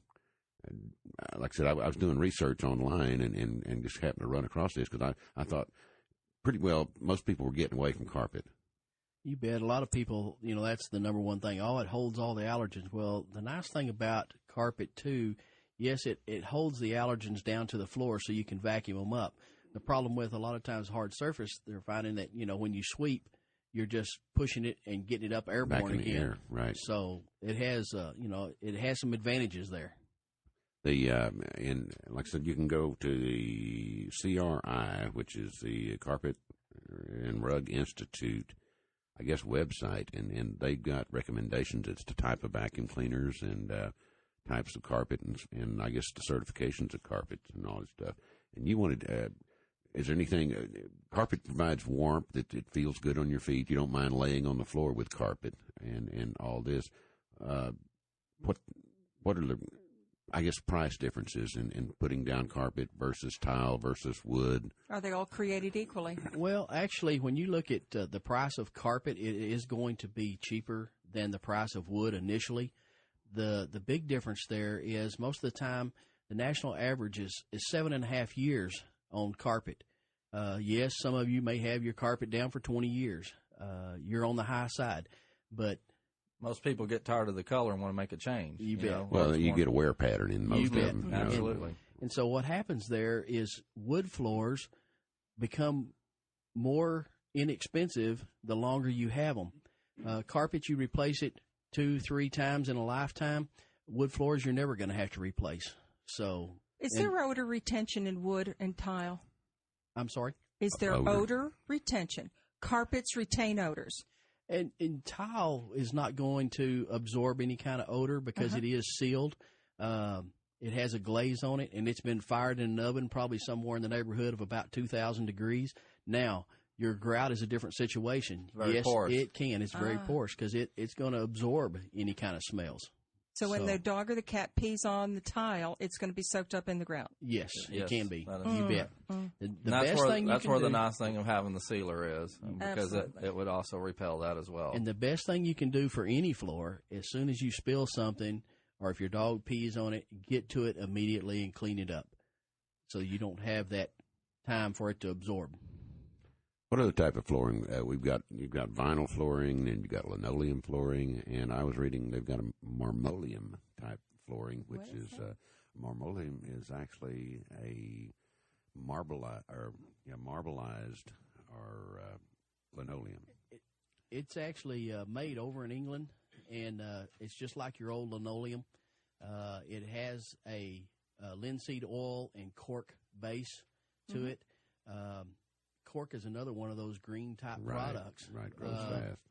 like I said, I was doing research online and just happened to run across this because I thought pretty well most people were getting away from carpet. You bet. A lot of people, that's the number one thing. Oh, it holds all the allergens. Well, the nice thing about carpet, too, yes, it holds the allergens down to the floor so you can vacuum them up. The problem with a lot of times hard surface, they're finding that, when you sweep, you're just pushing it and getting it up airborne back in the again. Air, right. So it has, it has some advantages there. And like I said, you can go to the CRI, which is the Carpet and Rug Institute, I guess, website, and they've got recommendations as to type of vacuum cleaners and types of carpet and I guess the certifications of carpets and all that stuff. And you wanted, is there anything, carpet provides warmth, that it feels good on your feet. You don't mind laying on the floor with carpet and all this. What are the, I guess, price differences in putting down carpet versus tile versus wood? Are they all created equally? Well, actually, when you look at the price of carpet, it is going to be cheaper than the price of wood initially. The big difference there is most of the time the national average is 7.5 years on carpet. Yes, some of you may have your carpet down for 20 years. You're on the high side, but most people get tired of the color and want to make a change. You bet. Well, you get a wear pattern in most of them. Absolutely. And so what happens there is wood floors become more inexpensive the longer you have them. Carpet, you replace it 2-3 times in a lifetime. Wood floors, you're never going to have to replace. So, is there odor retention in wood and tile? I'm sorry? Is there odor retention? Carpets retain odors. And tile is not going to absorb any kind of odor because it is sealed. It has a glaze on it, and it's been fired in an oven probably somewhere in the neighborhood of about 2,000 degrees. Now, your grout is a different situation. Very porous. It can. It's very porous because it's going to absorb any kind of smells. So when the dog or the cat pees on the tile, it's going to be soaked up in the grout. Yes, it can be. You bet. That's where the nice thing of having the sealer is, because it would also repel that as well. And the best thing you can do for any floor, as soon as you spill something, or if your dog pees on it, get to it immediately and clean it up, so you don't have that time for it to absorb. What other type of flooring? You've got vinyl flooring, and you've got linoleum flooring, and I was reading they've got a marmoleum type flooring, which is marmoleum is actually a marbleized or linoleum. It's actually made over in England, and it's just like your old linoleum. It has a linseed oil and cork base to it. Cork is another one of those green type products. Right,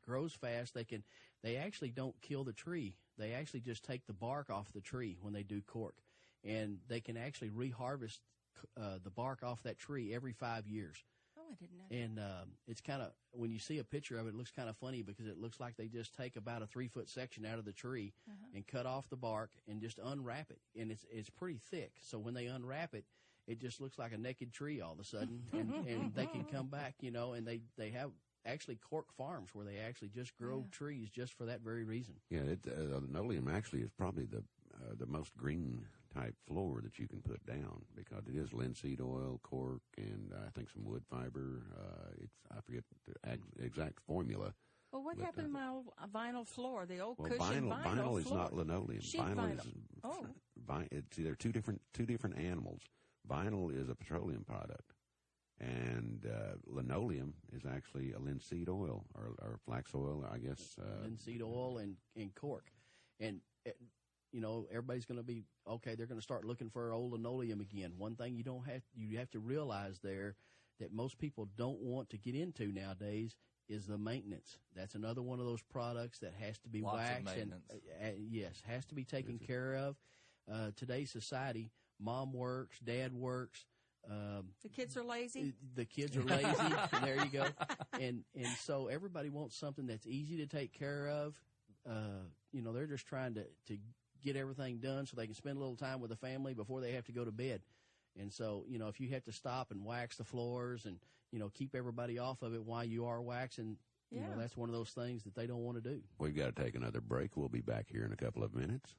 grows fast. They actually don't kill the tree. They actually just take the bark off the tree when they do cork, and they can actually reharvest the bark off that tree every 5 years. Oh, I didn't know. And it's kind of, when you see a picture of it, it looks kind of funny because it looks like they just take about a 3-foot section out of the tree and cut off the bark and just unwrap it. And it's pretty thick. So when they unwrap it, it just looks like a naked tree all of a sudden. And they can come back, and they have actually cork farms where they actually just grow trees just for that very reason. Yeah, linoleum actually is probably the most green type floor that you can put down because it is linseed oil, cork, and I think some wood fiber. I forget the exact formula. Well, what happened to my old vinyl floor, the old cushion vinyl vinyl floor? is not linoleum. Sheet vinyl. It's either two different animals. Vinyl is a petroleum product, and linoleum is actually a linseed oil or flax oil, I guess. Linseed oil and cork. And everybody's going to be, okay, they're going to start looking for old linoleum again. One thing you have to realize there that most people don't want to get into nowadays is the maintenance. That's another one of those products that has to be waxed and has to be taken care of. Today's society, mom works, dad works. The kids are lazy. The kids are lazy. There you go. And so everybody wants something that's easy to take care of. They're just trying to get everything done so they can spend a little time with the family before they have to go to bed. And so, if you have to stop and wax the floors and, keep everybody off of it while you are waxing, that's one of those things that they don't want to do. We've got to take another break. We'll be back here in a couple of minutes.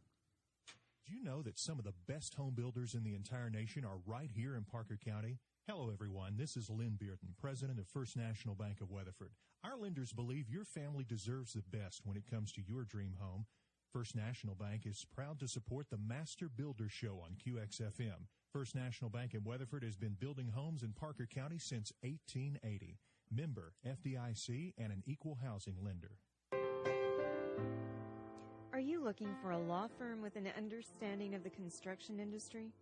Do you know that some of the best home builders in the entire nation are right here in Parker County? Hello, everyone. This is Lynn Bearden, president of First National Bank of Weatherford. Our lenders believe your family deserves the best when it comes to your dream home. First National Bank is proud to support the Master Builder Show on QXFM. First National Bank in Weatherford has been building homes in Parker County since 1880. Member FDIC and an equal housing lender. Are you looking for a law firm with an understanding of the construction industry?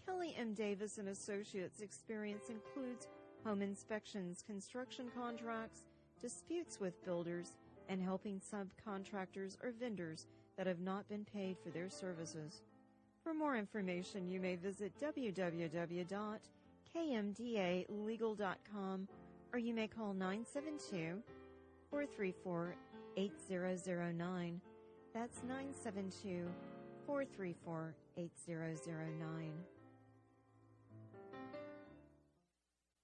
Kelly M. Davis & Associates experience includes home inspections, construction contracts, disputes with builders, and helping subcontractors or vendors that have not been paid for their services. For more information, you may visit www.kmdalegal.com or you may call 972-434-8009. That's 972-434-8009.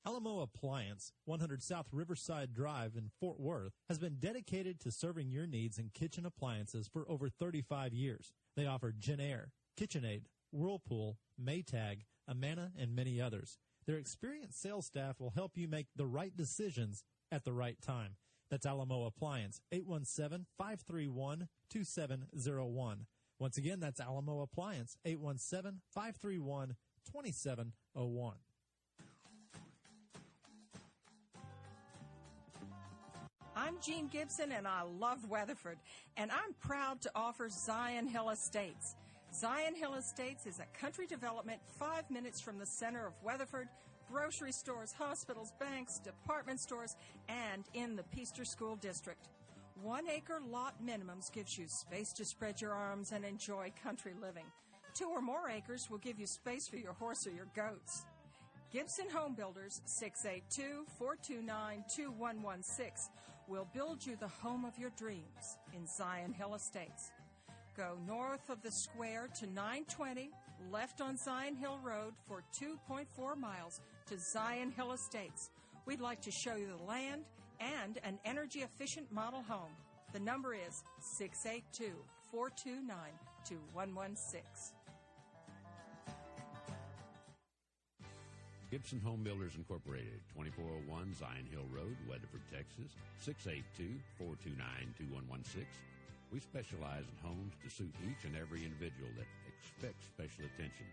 Alamo Appliance, 100 South Riverside Drive in Fort Worth, has been dedicated to serving your needs in kitchen appliances for over 35 years. They offer Jenair, KitchenAid, Whirlpool, Maytag, Amana, and many others. Their experienced sales staff will help you make the right decisions at the right time. That's Alamo Appliance, 817-531-2701. Once again, that's Alamo Appliance, 817-531-2701. I'm Jean Gibson, and I love Weatherford, and I'm proud to offer Zion Hill Estates. Zion Hill Estates is a country development 5 minutes from the center of Weatherford, grocery stores, hospitals, banks, department stores, and in the Peaster School District. 1 acre lot minimums gives you space to spread your arms and enjoy country living. 2 or more acres will give you space for your horse or your goats. Gibson Home Builders, 682-429-2116, will build you the home of your dreams in Zion Hill Estates. Go north of the square to 920, left on Zion Hill Road for 2.4 miles to Zion Hill Estates. We'd like to show you the land and an energy-efficient model home. The number is 682-429-2116. Gibson Home Builders Incorporated, 2401 Zion Hill Road, Weatherford, Texas, 682-429-2116. We specialize in homes to suit each and every individual that expects special attention.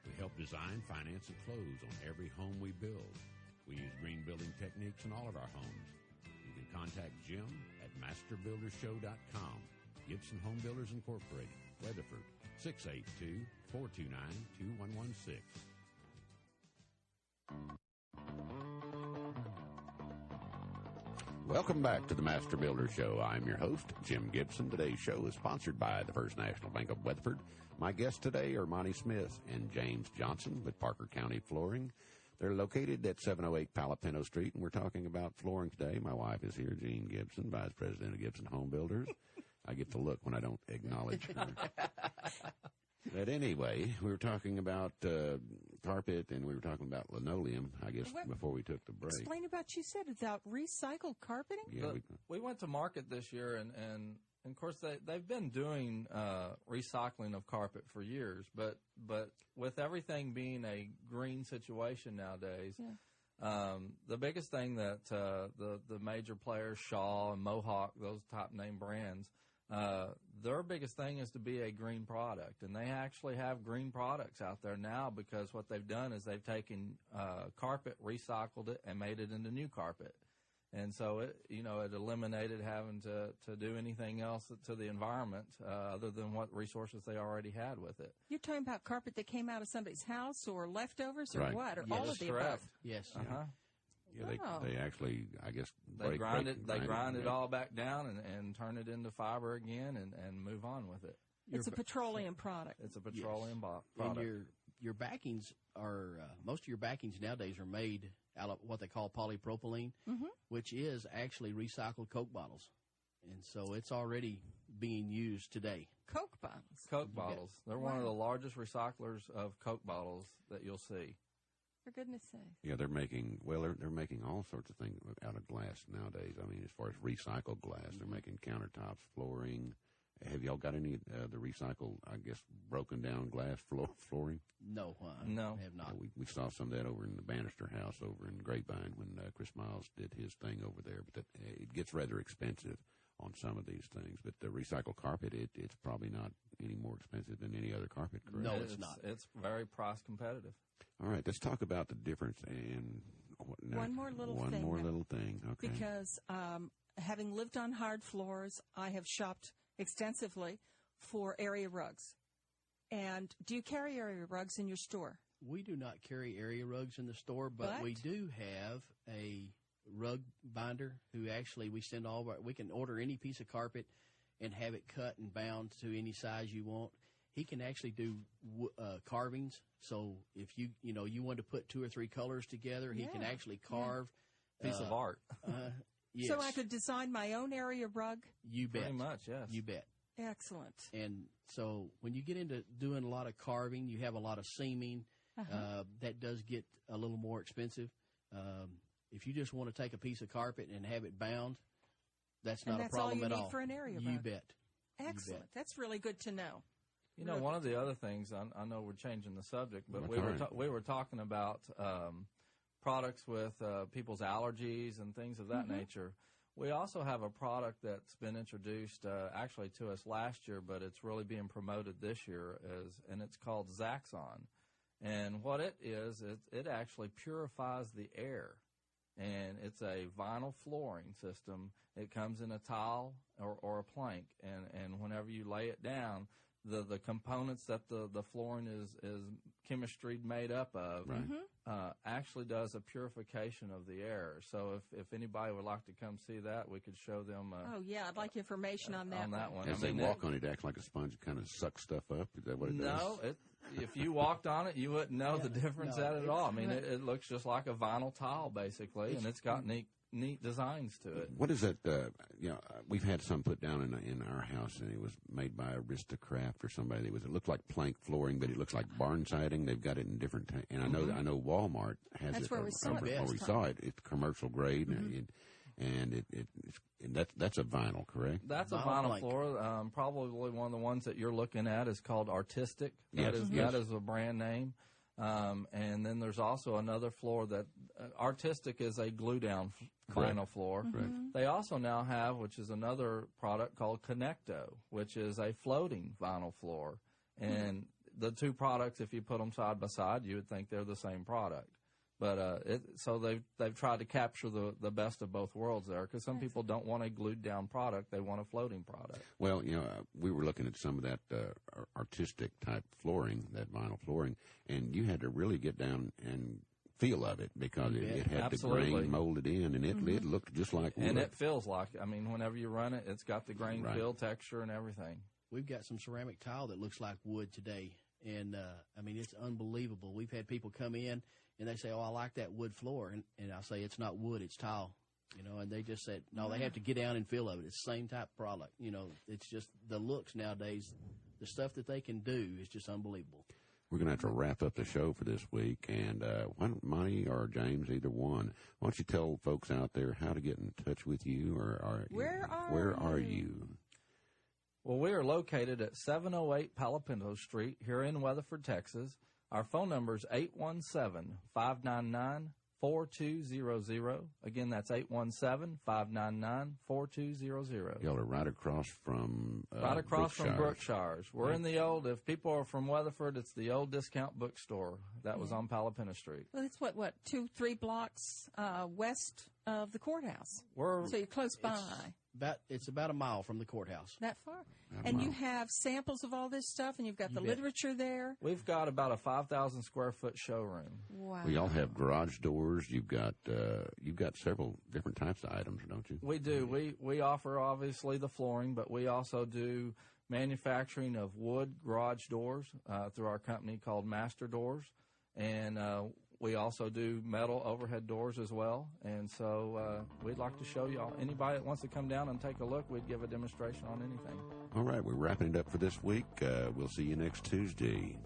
We help design, finance, and close on every home we build. We use green building techniques in all of our homes. You can contact Jim at masterbuildershow.com. Gibson Home Builders Incorporated. Weatherford, 682-429-2116. Welcome back to the Master Builder Show. I'm your host, Jim Gibson. Today's show is sponsored by the First National Bank of Weatherford. My guests today are Monty Smith and James Johnson with Parker County Flooring. They're located at 708 Palo Pinto Street, and we're talking about flooring today. My wife is here, Jean Gibson, Vice President of Gibson Home Builders. I get the look when I don't acknowledge her. But anyway, we were talking about carpet, and we were talking about linoleum, I guess, before we took the break. Explain about you said about recycled carpeting? Yeah, we went to market this year, and of course, they've been doing recycling of carpet for years, but with everything being a green situation nowadays, the biggest thing that the major players, Shaw and Mohawk, those top name brands, their biggest thing is to be a green product, and they actually have green products out there now because what they've done is they've taken carpet, recycled it, and made it into new carpet. And so it eliminated having to do anything else to the environment other than what resources they already had with it. You're talking about carpet that came out of somebody's house or leftovers or Right. what? Or Yes. all of the Correct. above? Yes. Uh-huh. Yeah, Oh. they actually, I guess, They grind it yeah. all back down and turn it into fiber again and move on with it. It's a petroleum product. It's a petroleum product. And your backings are most of your backings nowadays are made out of what they call polypropylene, which is actually recycled Coke bottles, and so it's already being used today. Coke bottles. Coke bottles. They're one of Wow. the largest recyclers of Coke bottles that you'll see. For goodness sake. Yeah, they're making all sorts of things out of glass nowadays. I mean, as far as recycled glass, they're making countertops, flooring. Have y'all got any the recycled, I guess, broken down glass flooring? No, No. I have not. We saw some of that over in the Bannister House over in Grapevine when Chris Miles did his thing over there. But it gets rather expensive on some of these things. But the recycled carpet, it's probably not any more expensive than any other carpet, correct? No, it's not. It's very price competitive. All right, let's talk about the difference in One more little thing. One more little thing, okay. Because having lived on hard floors, I have shopped extensively for area rugs. And do you carry area rugs in your store? We do not carry area rugs in the store, but we do have a rug binder who actually we can order any piece of carpet and have it cut and bound to any size you want. He can actually do carvings. So if you want to put 2 or 3 colors together, he can actually carve Piece of art. Yes. So I could design my own area rug? You bet. Pretty much, yes. You bet. Excellent. And so when you get into doing a lot of carving, you have a lot of seaming. That does get a little more expensive. If you just want to take a piece of carpet and have it bound, that's not a problem at all. That's all you need for an area You rug? bet. Excellent. You bet. That's really good to know. You know, one of the other things, I know we're changing the subject, but we were talking about products with people's allergies and things of that nature. We also have a product that's been introduced actually to us last year, but it's really being promoted this year, and it's called Zaxxon. And what it is, it actually purifies the air. And it's a vinyl flooring system. It comes in a tile or a plank, and whenever you lay it down, the components that the flooring is chemistry made up of actually does a purification of the air. So if anybody would like to come see that, we could show them. I'd like information on that. One. As they walk on it, act like a sponge, it kind of sucks stuff up. Is that what it does? No, if you walked on it, you wouldn't know the difference at all. I mean, it looks just like a vinyl tile, basically, and it's got neat designs to it. What is that? We've had some put down in our house, and it was made by Aristocraft or somebody. It looked like plank flooring, but it looks like barn siding. They've got it in different. And I know Walmart has That's it. where we saw it. Where we saw it. It's commercial grade, and that's a vinyl, correct? That's a vinyl floor. Probably one of the ones that you're looking at is called Artistic. That is a brand name. And then there's also another floor that Artistic is a glue down vinyl floor. They also now have, which is another product called Connecto, which is a floating vinyl floor. And the two products, if you put them side by side, you would think they're the same product. But so they've tried to capture the best of both worlds there, because some people don't want a glued down product; they want a floating product. Well, we were looking at some of that artistic type flooring, that vinyl flooring, and you had to really get down and feel of it, because it had Absolutely. the grain molded in, and it looked just like wood. And it feels like, whenever you run it, it's got the grain feel, texture, and everything. We've got some ceramic tile that looks like wood today, and it's unbelievable. We've had people come in and they say, "Oh, I like that wood floor," and I say, "It's not wood, it's tile." And they just said, "No, they have to get down and feel of it. It's the same type of product." It's just the looks nowadays. The stuff that they can do is just unbelievable. We're going to have to wrap up the show for this week, and why don't Monty or James, either one, why don't you tell folks out there how to get in touch with you, or where are you? Well, we are located at 708 Palo Pinto Street here in Weatherford, Texas. Our phone number is 817-599-4200. Again, that's 817-599-4200. Y'all are right across from Brookshire's. We're in the old, if people are from Weatherford, it's the old discount bookstore that was on Palo Pinto Street. Well, it's what 2-3 blocks west of the courthouse. So you're close by. It's about a mile from the courthouse. That far? And you have samples of all this stuff, and you've got the literature there? We've got about a 5,000 square foot showroom. Wow. We all have garage doors. You've got several different types of items, don't you? We do. We offer, obviously, the flooring, but we also do manufacturing of wood garage doors through our company called Master Doors. And we also do metal overhead doors as well. And so we'd like to show you all. Anybody that wants to come down and take a look, we'd give a demonstration on anything. All right, we're wrapping it up for this week. We'll see you next Tuesday.